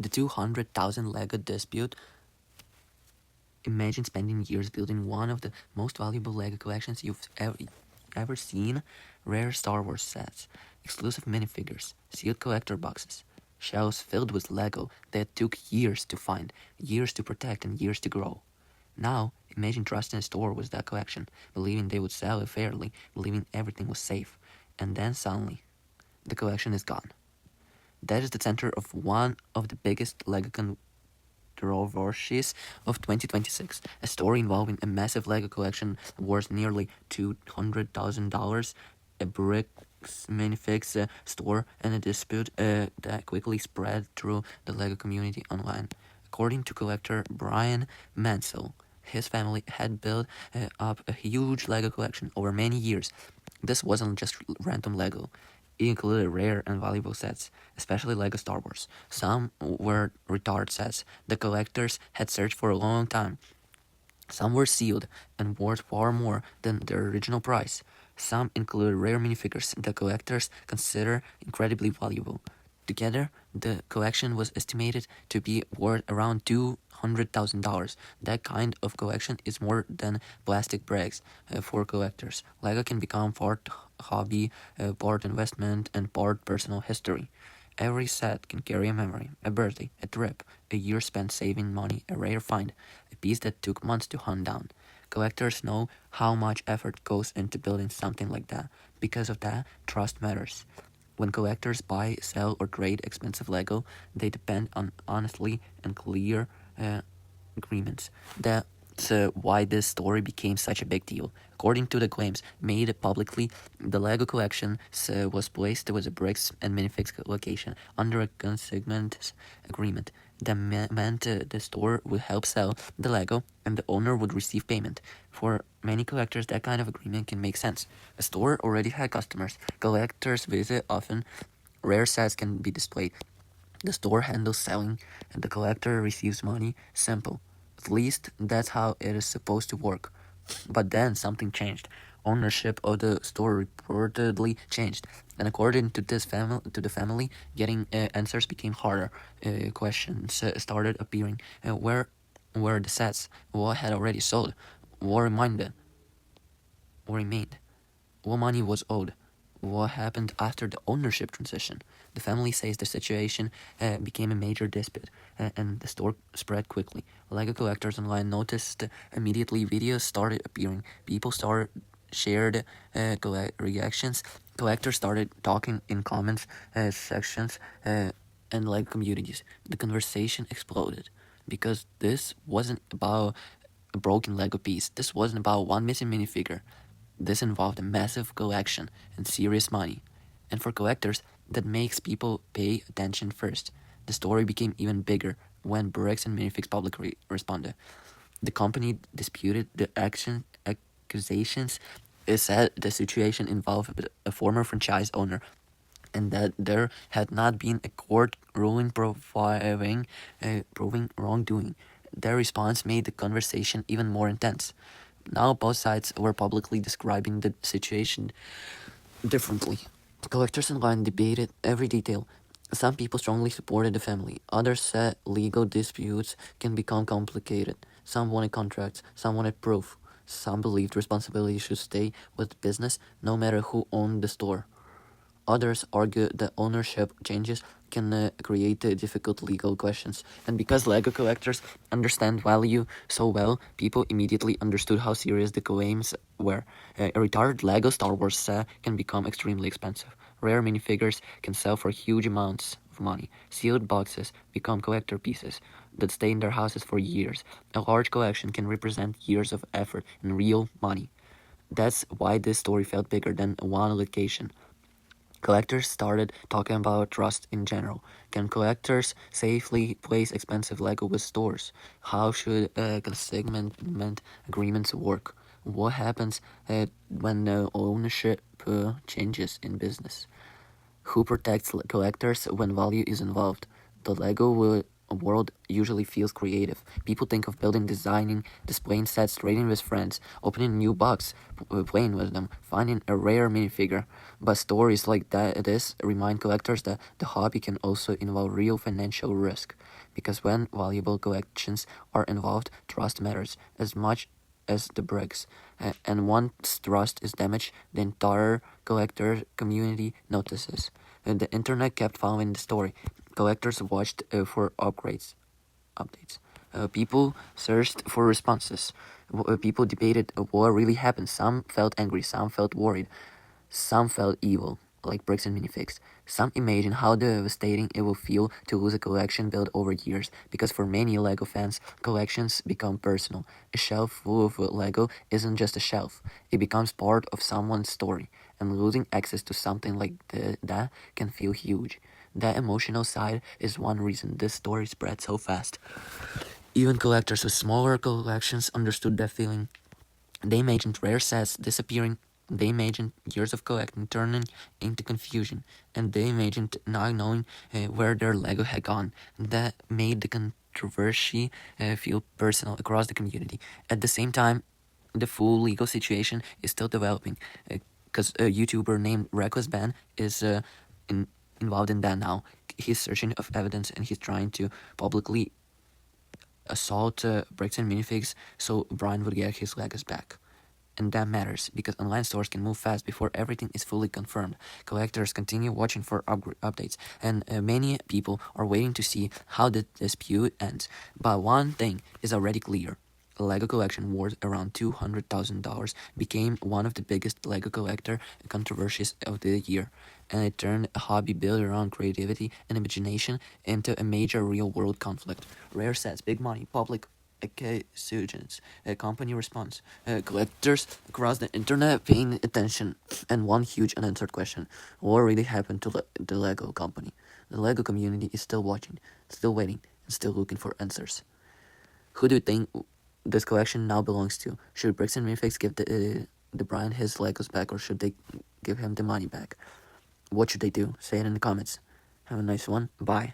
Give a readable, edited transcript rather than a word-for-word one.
The 200,000 Lego dispute. Imagine spending years building one of the most valuable Lego collections you've ever seen. Rare Star Wars sets, exclusive minifigures, sealed collector boxes, shelves filled with Lego that took years to find, years to protect, and years to grow. Now, imagine trusting a store with that collection, believing they would sell it fairly, believing everything was safe. And then suddenly, the collection is gone. That is the center of one of the biggest Lego controversies of 2026. A story involving a massive Lego collection worth nearly $200,000, a Bricks&Minifigs store, and a dispute that quickly spread through the Lego community online. According to collector Brian Mansell, his family had built up a huge Lego collection over many years. This wasn't just random Lego. It included rare and valuable sets, especially Lego Star Wars. Some were retard sets the collectors had searched for a long time. Some were sealed and worth far more than their original price. Some included rare minifigures that collectors consider incredibly valuable. Together, the collection was estimated to be worth around $200,000. That kind of collection is more than plastic bags for collectors. Lego can become part hobby, part investment, and part personal history. Every set can carry a memory, a birthday, a trip, a year spent saving money, a rare find, a piece that took months to hunt down. Collectors know how much effort goes into building something like that. Because of that, trust matters. When collectors buy, sell, or trade expensive Lego, they depend on honestly and clear agreements. That's why this story became such a big deal. According to the claims made publicly, the Lego collection was placed with a Bricks&Minifigs location under a consignment agreement. That meant the store would help sell the Lego and the owner would receive payment. For many collectors, that kind of agreement can make sense. A store already had customers. Collectors visit often. Rare sets can be displayed. The store handles selling and the collector receives money. Simple. At least that's how it is supposed to work. But then something changed. Ownership of the store reportedly changed, and according to the family, getting answers became harder. Questions started appearing. Where were the sets? What had already sold? What remained? What money was owed? What happened after the ownership transition? The family says the situation became a major dispute, and the store spread quickly. Lego collectors online noticed immediately. Videos started appearing. People shared reactions. Collectors started talking in comments sections and Lego communities. The conversation exploded because this wasn't about a broken Lego piece. This wasn't about one missing minifigure. This involved a massive collection and serious money. And for collectors, that makes people pay attention first. The story became even bigger when Bricks&Minifigs publicly responded. The company disputed the accusations. It said the situation involved a former franchise owner and that there had not been a court ruling proving wrongdoing. Their response made the conversation even more intense. Now both sides were publicly describing the situation differently. Collectors online debated every detail. Some people strongly supported the family. Others said legal disputes can become complicated. Some wanted contracts, some wanted proof. Some believed responsibility should stay with the business no matter who owned the store. Others argued that ownership changes can create difficult legal questions. And because Lego collectors understand value so well, people immediately understood how serious the claims were. A retired Lego Star Wars set can become extremely expensive. Rare minifigures can sell for huge amounts of money. Sealed boxes become collector pieces that stay in their houses for years. A large collection can represent years of effort and real money. That's why this story felt bigger than one location. Collectors started talking about trust in general. Can collectors safely place expensive Lego with stores? How should consignment agreements work? What happens when ownership changes in business? Who protects collectors when value is involved? The Lego world usually feels creative. People think of building, designing, displaying sets, trading with friends, opening a new box, playing with them, finding a rare minifigure. But stories like this remind collectors that the hobby can also involve real financial risk. Because when valuable collections are involved, trust matters as much as the bricks. And once trust is damaged, the entire collector community notices. And the internet kept following the story. Collectors watched for updates. People searched for responses. People debated what really happened. Some felt angry, some felt worried, some felt evil, like Bricks and Minifigs. Some imagined how devastating it will feel to lose a collection built over years, because for many LEGO fans, collections become personal. A shelf full of LEGO isn't just a shelf, it becomes part of someone's story, and losing access to something like that can feel huge. That emotional side is one reason this story spread so fast. Even collectors with smaller collections understood that feeling. They imagined rare sets disappearing. They imagined years of collecting turning into confusion. And they imagined not knowing where their Lego had gone. That made the controversy feel personal across the community. At the same time, the full legal situation is still developing, because a YouTuber named Reckless Ben is involved in that now. He's searching of evidence and he's trying to publicly assault Bricks and Minifigs so Brian would get his Legos back. And that matters, because online stores can move fast before everything is fully confirmed. Collectors continue watching for updates, and many people are waiting to see how the dispute ends. But one thing is already clear. A Lego collection worth around $200,000 became one of the biggest Lego collector controversies of the year, and it turned a hobby built around creativity and imagination into a major real-world conflict. Rare sets, big money, public accusations, a company response, collectors across the internet paying attention, and one huge unanswered question: what really happened to the Lego company? The Lego community is still watching, still waiting, and still looking for answers. Who do you think this collection now belongs to? Should Bricks and Minifigs give the Brian his Legos back, or should they give him the money back? What should they do? Say it in the comments. Have a nice one. Bye.